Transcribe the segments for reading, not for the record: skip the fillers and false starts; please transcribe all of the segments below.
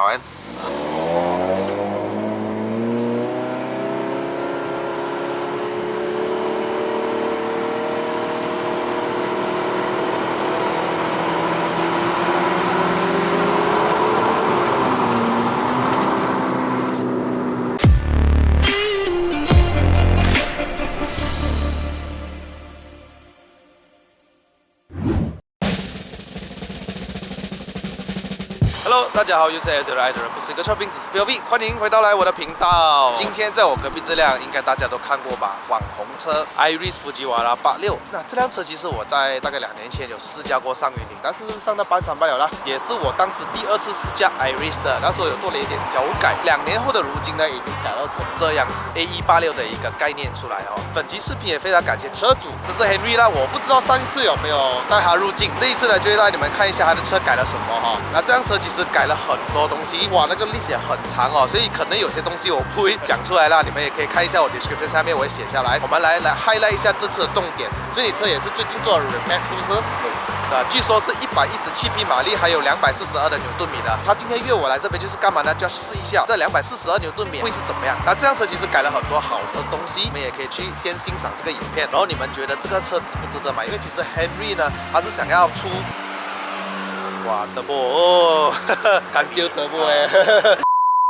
早安。Hello， 大家好，又是 Ed Rider， 不是一个臭兵，只是 POV， 欢迎回到来我的频道。今天在我隔壁这辆，应该大家都看过吧？网红车 Iris Fujiwara 86。那这辆车其实我在大概2年前有试驾过上云顶，但是上到半山半了啦，也是我当时第2次试驾 Iris 的，那时候有做了一点小改。2年后的如今呢，已经改造成这样子 A186的一个概念出来哦。本集视频也非常感谢车主，这是 Henry 啦，我不知道上一次有没有带他入境，这一次呢就会带你们看一下他的车改了什么哈。那这辆车其实改了很多东西，哇，那个历史也很长哦，所以可能有些东西我不会讲出来啦，你们也可以看一下我 description 下面我会写下来。我们来 highlight 一下这次的重点。所以你车也是最近做了 remake 是不是？据说是117匹马力，还有242的牛顿米的。他今天约我来这边就是干嘛呢？就要试一下这242牛顿米会是怎么样。那这辆车其实改了很多好的东西，你们也可以去先欣赏这个影片，然后你们觉得这个车值不值得买？因为其实 Henry 呢，他是想要出。哇，德博哦，感觉德博哎。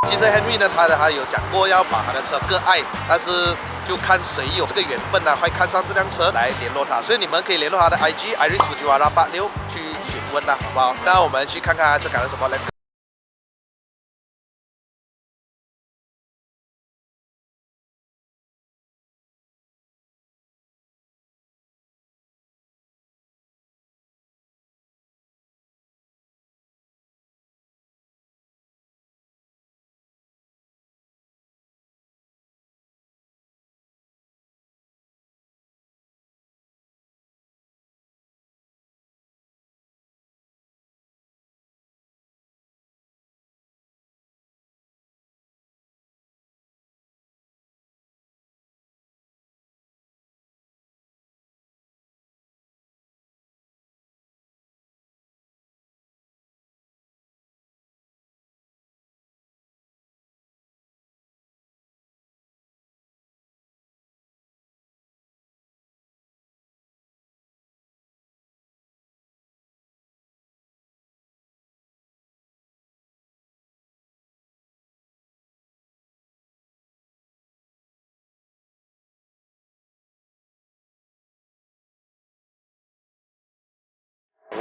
其实 Henry 呢，他有想过要把他的车割爱，但是就看谁有这个缘分呢，会看上这辆车来联络他。所以你们可以联络他的 IG Iris Fujiwara 86去询问啦，好不好？那我们去看看他车改了什么 ，Let's go。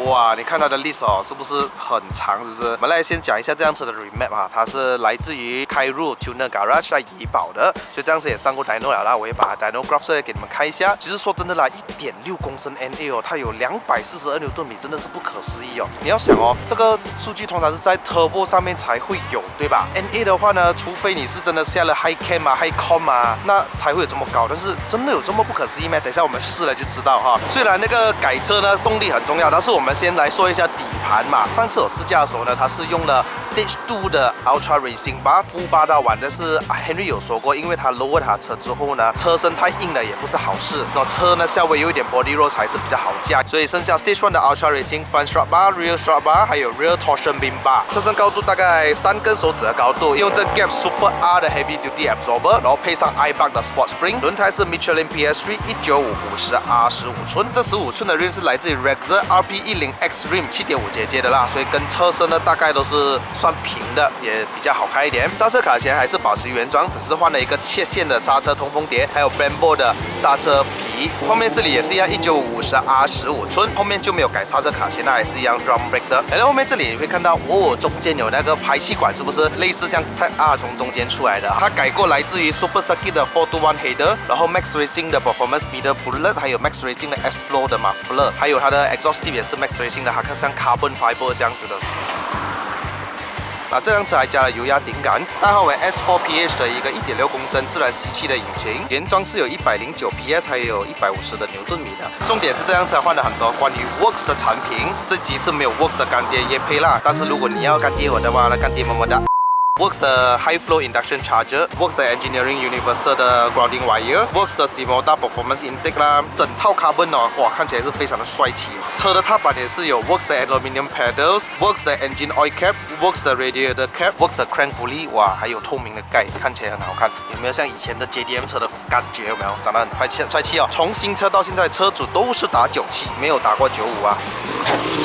哇，你看它的历史哦，是不是很长？是不是？我们来先讲一下这辆车的 remap 啊，它是来自于开入 Tuner Garage 在怡保的，所以这辆车也上过 dyno 了啦。我也把 dyno graph 出来给你们看一下。其实说真的啦，1.6公升 NA 哦，它有242牛顿米，真的是不可思议哦。你要想哦，这个数据通常是在 turbo 上面才会有，对吧 ？NA 的话呢，除非你是真的下了 high cam 啊、high com 啊，那才会有这么高。但是真的有这么不可思议吗？等一下我们试了就知道哈。虽然那个改车呢动力很重要，但是我们先来说一下底盘嘛。上次我试驾的时候呢，它是用了 Stage 2的 Ultra Racing Bar Full Bar 到完，但是 Henry 有说过，因为他 lower 他车之后呢，车身太硬了也不是好事，那车呢稍微有一点 body roll 才是比较好驾，所以剩下 Stage 1的 Ultra Racing Front Strut Bar、Rear Strut Bar 还有 Rear Torsion Beam Bar， 车身高度大概3根手指的高度，用这 Gap Super R 的 Heavy Duty Absorber， 然后配上 iBug 的 Sport Spring， 轮胎是 Michelin PS3 195/50R 15寸，这15寸的 rim 是来自于 Rexer RP10X Rim 7.5节的啦，所以跟车身呢大概都是算平的，也比较好看一点。刹车卡钳还是保持原装，只是换了一个切线的刹车通风碟，还有 Brembo 的刹车皮。后面这里也是一样195/50R 15寸，后面就没有改刹车卡钳，那还是一样 Drum Brake 的。然后后面这里你会看到，中间有那个排气管，是不是类似像 Type R 从中间出来的？它改过来自于 Super Circuit 的 421 Header， 然后 Max Racing 的 Performance Meter Bullet， 还有 Max Racing 的 S-Flow 的 Muffler， 还有它的 Exhaust Tip 也是 Max Racing 的，它看像 Carbon Fiber 这样子的。那这辆车还加了油压顶杆，代号为 S4PH 的一个1.6公升自然吸气的引擎，原装是有109 PS， 还有150的牛顿米的。重点是这辆车换了很多关于 Works 的产品，这集是没有 Works 的干爹业配啦，但是如果你要干爹我的话，那干爹么么哒。，works 的 high flow induction charger，works 的 engineering universal 的 grounding wire，works 的 Simoda performance intake 啦，整套 carbon 哦，哇，看起来是非常的帅气。车的踏板也是有 works 的 aluminium pedals，works 的 engine oil cap，works 的 radiator cap，works 的 crank pulley，哇，还有透明的盖，看起来很好看。有没有像以前的 JDM 车的感觉？有没有？长得很帅气哦。从新车到现在，车主都是打97，没有打过95啊。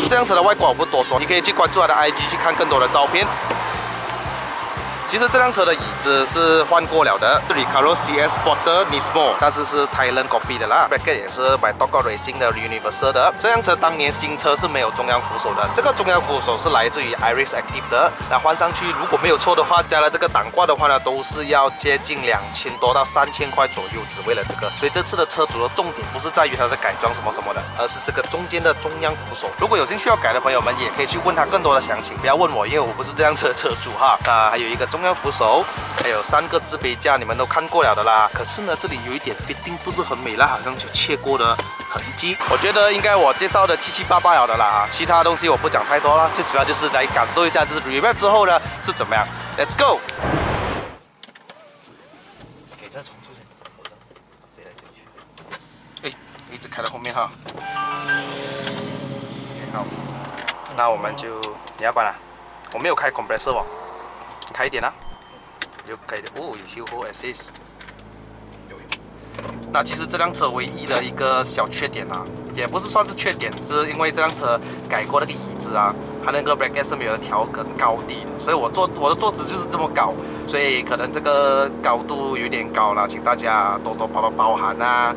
这辆车的外观我不多说，你可以去关注它的 IG 去看更多的照片。其实这辆车的椅子是换过了的，是 Recaro CS Porter Nismo， 但是 Thailand copy 的啦。Bracket 也是买 Doggo Racing 的 Universal 的。这辆车当年新车是没有中央扶手的，这个中央扶手是来自于 Iris Active 的。那换上去，如果没有错的话，加了这个挡挂的话呢，都是要接近2000多到3000块左右，只为了这个。所以这次的车主的重点不是在于它的改装什么的，而是这个中间的中央扶手。如果有兴趣要改的朋友们，也可以去问他更多的详情，不要问我，因为我不是这辆车的车主哈。还有一个中央扶手，还有3个置杯架，你们都看过了的啦。可是呢，这里有一点 fitting 不是很美啦，好像有切过的痕迹。我觉得应该我介绍的七七八八了的啦，其他东西我不讲太多了，最主要就是来感受一下，就是 remap 之后呢是怎么样。Let's go。给这重出现，飞来飞去。哎，一直开到后面哈。好，那我们就你要关了，我没有开 compressor 哦。开一点啊，就可以的。哦，有 Hugo Assist。那其实这辆车唯一的一个小缺点啊，也不是算是缺点，是因为这辆车改过那个椅子啊，它那个 bracket 是没有调高低的，所以我的坐姿就是这么高，所以可能这个高度有点高了，请大家多多包涵啊。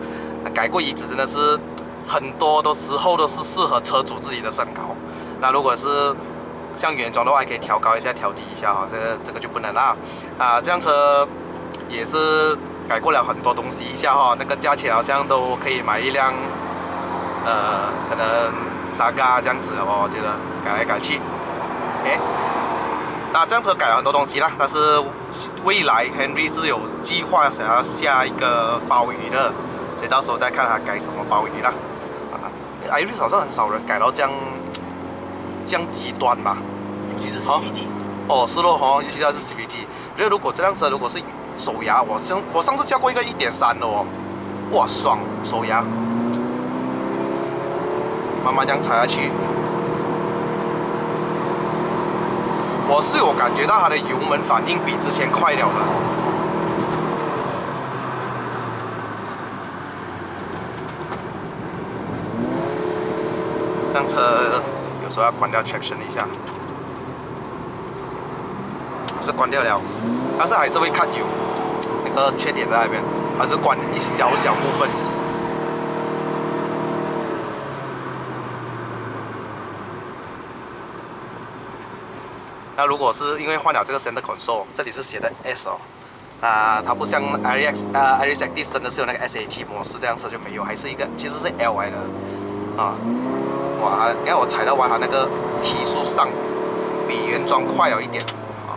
改过椅子真的是很多的时候都是适合车主自己的身高，那如果是像原装的话，还可以调高一下、调低一下哈，这个就不能啦。这辆车也是改过了很多东西一下哈，那个价钱好像都可以买一辆，可能Saga这样子哦，我觉得改来改去。OK， 那这辆车改了很多东西啦，但是未来 Henry 是有计划想要下一个鲍鱼的，所以到时候再看他改什么鲍鱼啦。Iris 好像很少人改到这样极端吧，尤其是 CVT。哦，是咯哈，尤其是 CVT。我觉得如果这辆车如果是手牙，我上次教过一个1.3的哦，哇爽，手牙，慢慢这样踩下去，我是有感觉到它的油门反应比之前快了的。这辆车有时候要关掉 traction 一下，我是关掉了，但是还是会看油，那个缺点在那边，还是关一小部分。那如果是因为换了这个 center console， 这里是写的 S 哦，它不像 Iris Active 真的是有那个 SAT 模式，这辆车就没有，还是一个其实是 L 来的啊。哇，你看我踩到完它那个提速上，比原装快了一点啊。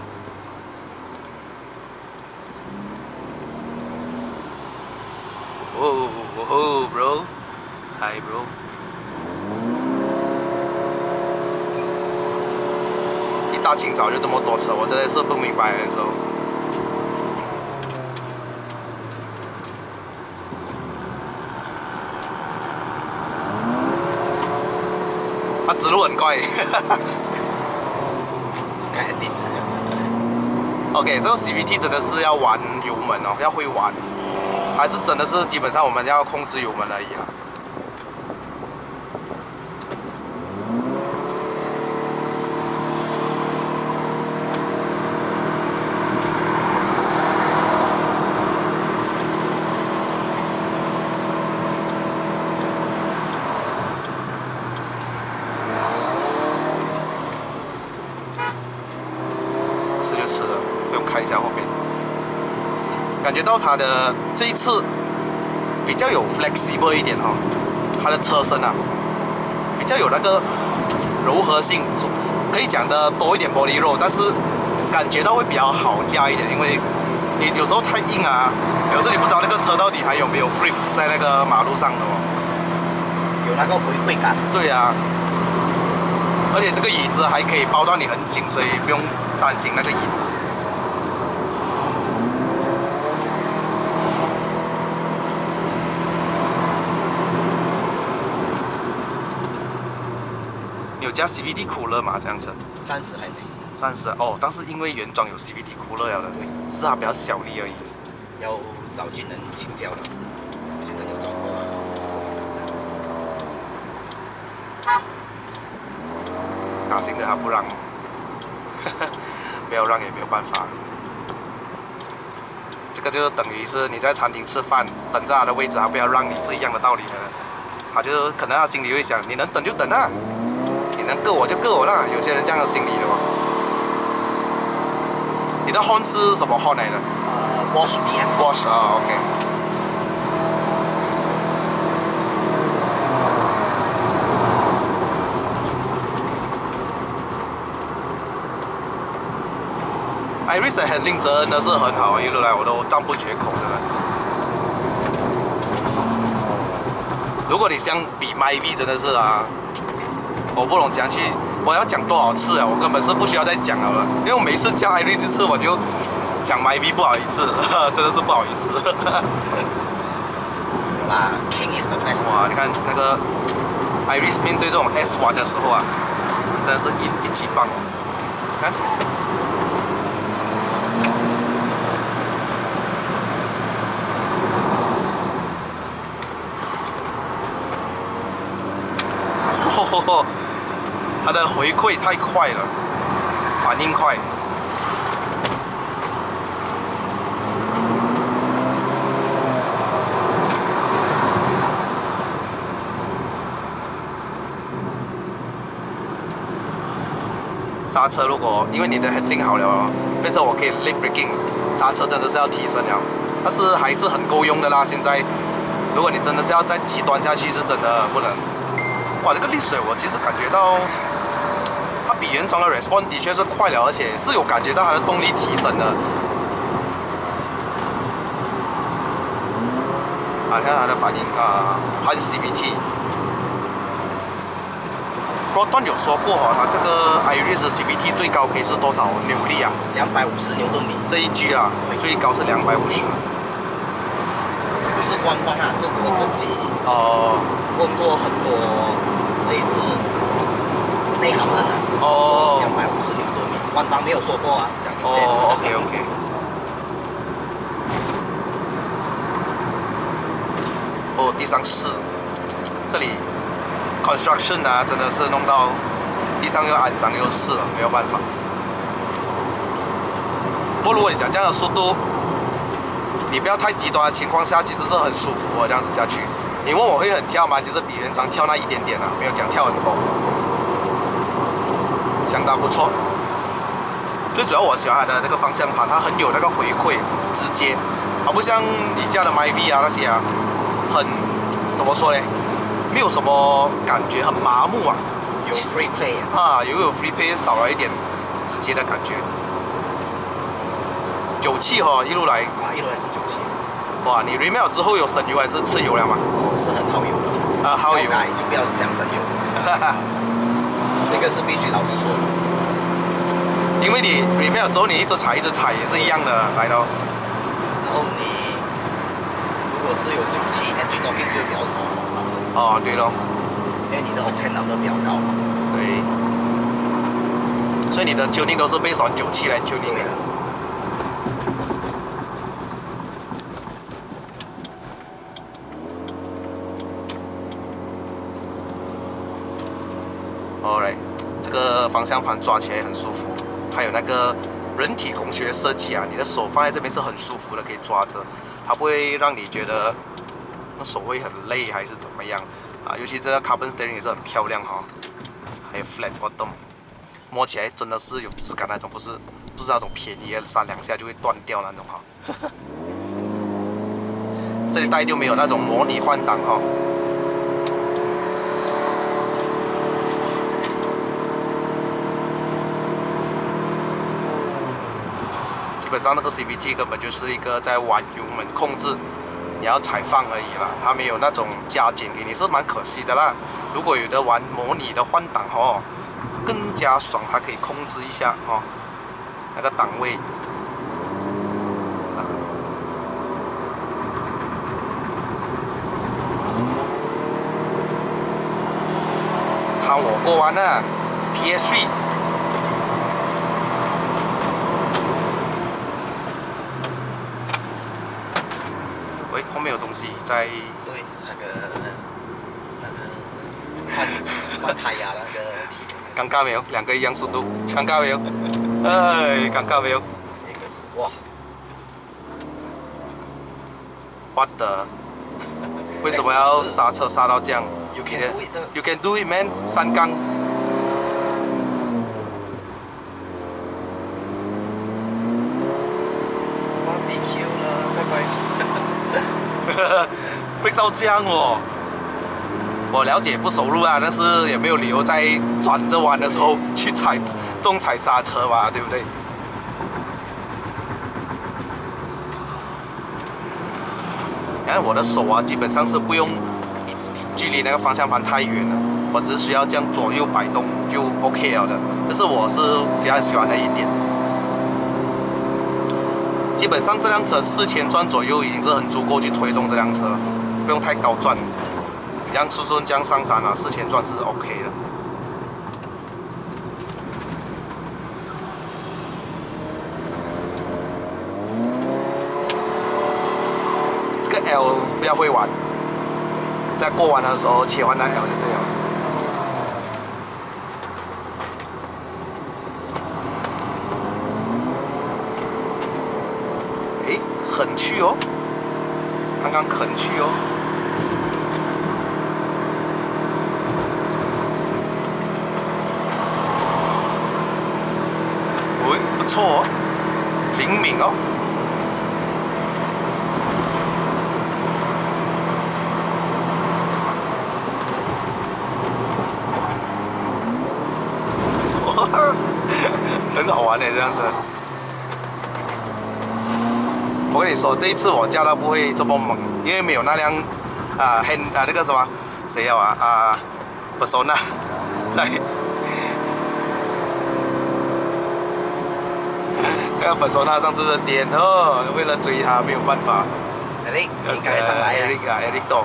哦 ，bro，hi bro。一大清早就这么多车，我真的是不明白的时候。它直路很快。OK， 这个 CVT 真的是要玩油门哦，要会玩，还是真的是基本上我们要控制油门而已啦。吃就吃了，不用看一下后面。感觉到它的这一次比较有 flexible 一点哈、哦，它的车身啊比较有那个柔和性，可以讲的多一点 body roll， 但是感觉到会比较好加一点，因为你有时候太硬啊，有时候你不知道那个车到底还有没有 grip 在那个马路上的哦，有那个回馈感。对呀、而且这个椅子还可以包到你很紧，所以不用担心那个椅子。加 CVT cooler 嘛？这样子。暂时还没。暂时哦，但是因为原装有 CVT cooler 了的，对，只是它比较小力而已。要找军人请教了，军人有装过啊。打新的他不让，不要让也没有办法。这个就等于是你在餐厅吃饭，等着他的位置，他不要让你是一样的道理的。他就可能他心里会想，你能等就等啊，你能硌我就硌我啦。有些人这样的心理的嘛。你的 horn 是什么 horn 来的Bosch BM。Bosch 啊 ，OK。Iris 的 handling 真的是很好，一路来我都赞不绝口的。如果你相比 MyV 真的是啊，我不懂讲去，我要讲多少次啊？我根本是不需要再讲了，因为我每次叫 Iris 一次我就讲 MyV 不好意思，真的是不好意思。啊 ，King is the best。哇，你看那个 Iris 面对这种 S1 的时候啊，真的是一级棒哦，看。它的回馈太快了，反应快。刹车如果因为你的 handling 好了，变成我可以 late braking， 刹车真的是要提升了，但是还是很够用的啦。现在，如果你真的是要再极端下去，是真的不能。哇，这个沥水我其实感觉到，它比原装的 response 的确是快了，而且是有感觉到它的动力提升的。啊，看它的反应啊，换 CVT。Proton 有说过哦，它这个 Iris CVT 最高可以是多少扭力啊？250牛顿米。这一 G 啦，最高是250。不是官方啊，是我自己问过很多类似内行人啊。250牛顿米，官方没有说过啊，讲明显。OK。哦，地上是这里 construction 啊，真的是弄到地上又肮脏又是了，没有办法。不过如果你讲这样的速度，你不要太极端的情况下，其实是很舒服的这样子下去。你问我会很跳吗？其实比原厂跳那一点点啊，没有讲跳很多，相当不错。最主要我喜欢它的这个方向盘，它很有那个回馈，直接，它不像你家的 MyV 啊那些啊，很怎么说呢？没有什么感觉，很麻木啊。有 free play 啊，有 free play 少了一点直接的感觉。酒气哈，一路来一路来是酒气。哇，你 remake 之后有省油还是吃油了吗？是很耗油的。耗油。改就不要想省油。这个是必须老实说的。因为你 remake 之后你一直踩也是一样的来的。然后你如果是有酒气 ，engine knocking 就比较少发生。对咯。因为你的 octane 拿的比较高。对。所以你的 tuning 都是based on 酒气来 tuning 的。Alright， 这个方向盘抓起来很舒服，它有那个人体工学设计啊，你的手放在这边是很舒服的，可以抓着，它不会让你觉得那手会很累还是怎么样啊。尤其这个 carbon steering 也是很漂亮哈，还有 flat bottom， 摸起来真的是有质感那种，不是那种便宜的3-2下就会断掉那种哈。这里带就没有那种模拟换挡哈。基本上那个 CVT 根本就是一个在玩油门控制，你要踩放而已啦，它没有那种加减给你，是蛮可惜的啦。如果有的玩模拟的换挡哦，更加爽，它可以控制一下哦，那个档位。看我过弯了。PS3。喂，后面有东西在。对，那个换胎压那个体。尴尬没有？两个一样速度，尴尬没有？哎，尴尬没有？一个是哇。What the？ 为什么要刹车刹到这样 ？You can do it. You can do it, man. 三缸。BQ 了，拜拜。break 到这样哦。我了解不熟路啊，但是也没有理由在转着弯的时候去重踩刹车嘛，对不对？你看我的手啊，基本上是不用距离那个方向盘太远了，我只是需要这样左右摆动就 OK 了的。这是我是比较喜欢的一点。基本上这辆车4000转左右已经是很足够去推动这辆车，不用太高转。让顺顺这样上山啊，4000转是 OK 的。这个 L 不要会玩，在过弯的时候切换到 L 就对了。哎，横去哦，刚刚横去哦。不错哦，灵敏哦。很好玩的这样子。我跟你说，这一次我驾到不会这么猛，因为没有那辆那个什么谁啊Persona 在。那个Persona上次的颠哦，为了追他没有办法。Eric， 你赶上来呀 ！Eric 多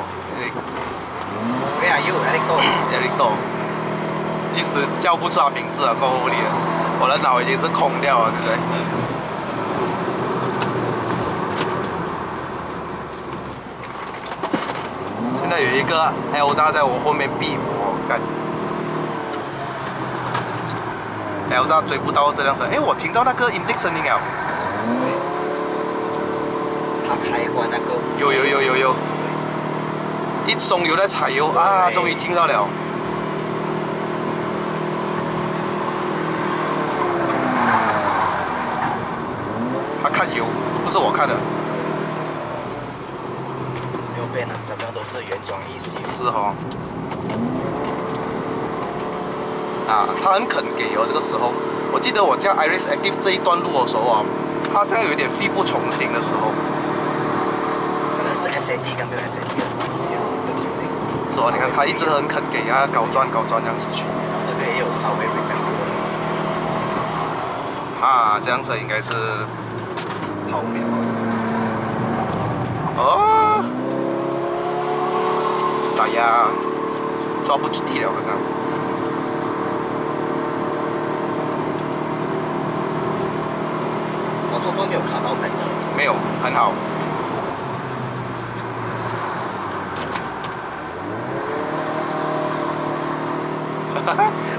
，Where are you，Eric 多 ？Eric 多，一时叫不出他名字啊，够无力了，我的脑已经是空掉了，现在。现在有一个 Elsa 在我后面逼我，干。Elsa 追不到这辆车，哎，我听到那个 intake 声音了。他开关那个。有，一松油在踩油啊，终于听到了。他看油，不是我看的。没有变啊，怎么样都是原装ECU。是哦。啊，他很肯给哦，这个时候，我记得我驾 Iris Active 这一段路的时候啊，他现在有点力不从心的时候。可能是 SAT 跟没有 SAT 的关系啊，是哦，你看他一直很肯给啊，高转这样子去。这边也有稍微 remember。啊，这辆车应该是好秒哦。打压抓不住地了，刚刚。我这方没有卡到粉的。没有，很好。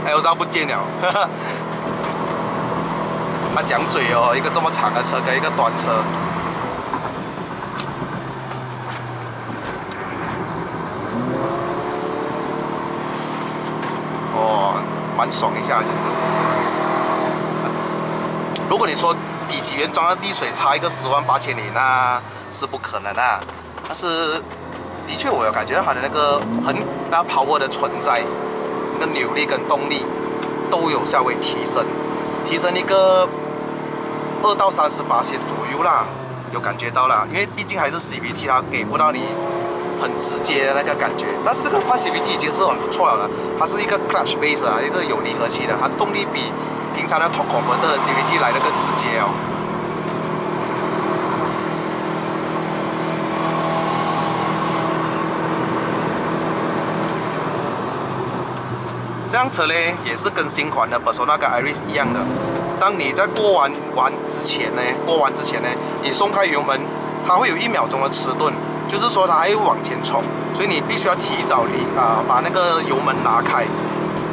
Elsa 不见了，他讲嘴哦，一个这么长的车跟一个短车。哦，蛮爽一下，就是。如果你说比起原装的滴水差一个108000里，那是不可能啊。但是，的确我有感觉到它的那个power 的存在，那扭力跟动力都有稍微提升一个2到30%左右啦，有感觉到啦。因为毕竟还是 CVT， 它给不到你很直接的那个感觉。但是这个换 CVT 已经是很不错了，它是一个 clutch base 啊，一个有离合器的，它动力比平常的 torque converter 的 CVT 来的更直接哦。这这辆车呢也是跟新款的 Persona 跟 Iris 一样的。当你在过弯之前呢，你松开油门，它会有1秒钟的迟钝，就是说它还会往前冲，所以你必须要提早把那个油门拿开，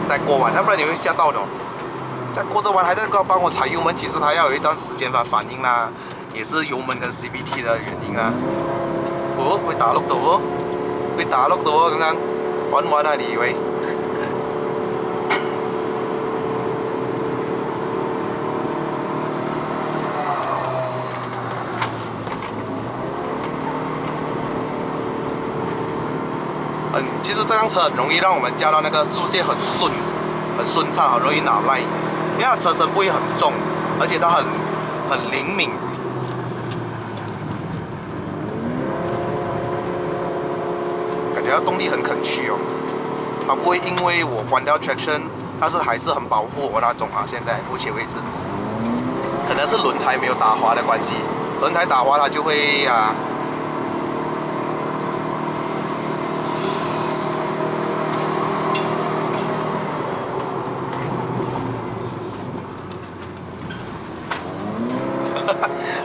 再过弯，要不然你会吓到的哦。在过这弯还在帮我踩油门，其实它要有一段时间的反应啦，也是油门跟 CVT 的原因啊。哦，會打碌到哦，會打碌到哦，剛剛玩唔玩啊？你以為？其实这辆车很容易让我们驾到那个路线很顺畅，很容易拿赖，因为它车身不会很重，而且它很灵敏。感觉它动力很肯去哦，它不会因为我关掉 traction， 但是还是很保护我那种啊。现在目前为止，可能是轮胎没有打滑的关系，轮胎打滑它就会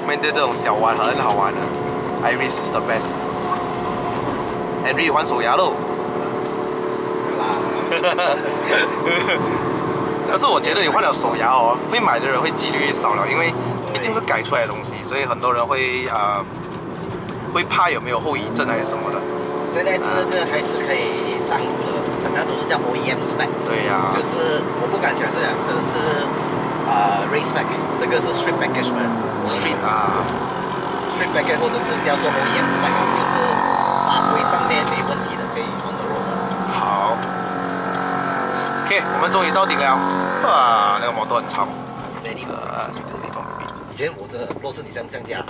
面对这种小弯很好玩的 ，Iris is the best。Henry 换手牙喽。但是我觉得你换了手牙哦，会买的人会几率少了，因为毕竟是改出来的东西，所以很多人会怕有没有后遗症还是什么的。现在这个还是可以上路的，整个都是叫 OEM spec。对呀、就是我不敢讲这辆车是race spec， 这个是 street package 嘛 ？street package 或者是叫做 OEM spec， 就是法规上面没问题的，可以 on the road 的。好 ，OK， 我们终于到顶了。那个摩托很长。Steady 以前我真的，若是你这样驾。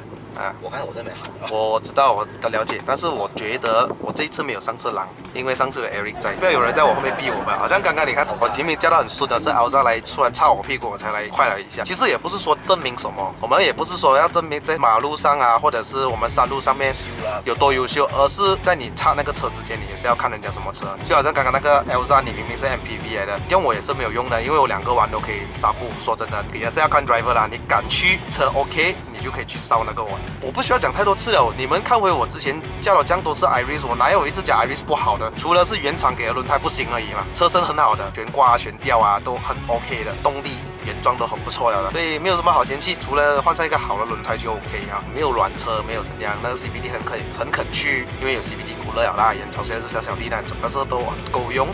我看我真的没好。我知道，我的了解，但是我觉得我这一次没有上次狼，因为上次有 Eric 在，不要有人在我后面逼我们。好像刚刚你看，我明明驾到很顺的，是 Elsa 来突然插我屁股，我才来快了一下。其实也不是说证明什么，我们也不是说要证明在马路上啊，或者是我们山路上面有多优秀，而是在你插那个车之前，你也是要看人家什么车。就好像刚刚那个 Elsa， 你明明是 MPV 来的，用我也是没有用的，因为我2个弯都可以刹不。说真的，也是要看 driver 啦，你敢去车 OK。你就可以去烧那个弯。我不需要讲太多次了，你们看回我之前叫了这样多次 Iris， 我哪有一次讲 Iris 不好的？除了是原厂给的轮胎不行而已嘛，车身很好的，悬挂悬吊啊都很 OK 的，动力原装都很不错了的，所以没有什么好嫌弃，除了换上一个好的轮胎就 OK 啊，没有软车，没有怎样，那个 CVT 很肯去，因为有 CVT 鼓了啦，眼头虽然是小小力，但整个车都很够用。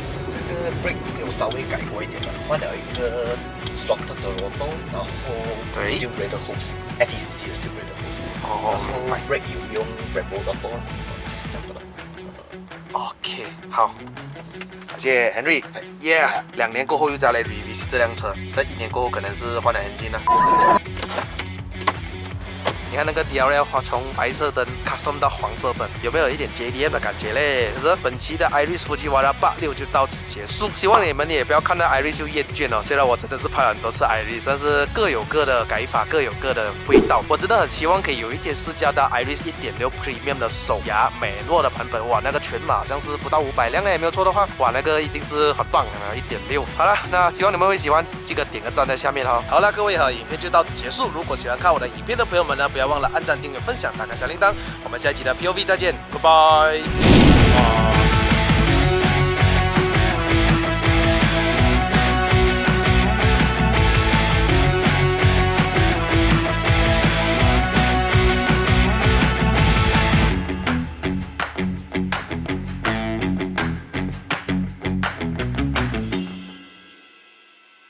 这个 brakes 有稍微改过一点的，换了一个 slotted 的螺洞，然后 steel braided hose，FTC 的 steel braided hose， 然后 brake 有用 Brembo 的 4， 就是这样的。OK， 好，感谢 Henry，Yeah，2年过后又再来 revisit 这辆车，在1年过后可能是换了 engine 了。你看那个 DRL 从白色灯 custom 到黄色灯，有没有一点 JDM 的感觉嘞？可是本期的 Iris Fujiwara 86就到此结束，希望你们也不要看到 Iris 就厌倦哦。虽然我真的是拍了很多次 Iris， 但是各有各的改法，各有各的味道。我真的很希望可以有一天试驾到 Iris 1.6 Premium 的手牙美诺的版本，哇，那个全马好像是不到500辆哎，没有错的话，哇，那个一定是很棒啊，1.6。好了，那希望你们会喜欢，记得点个赞在下面哈。好了，各位哈，影片就到此结束。如果喜欢看我的影片的朋友们呢，不要忘了按赞、订阅、分享、打开小铃铛。我们下一期的 POV 再见 ，Goodbye。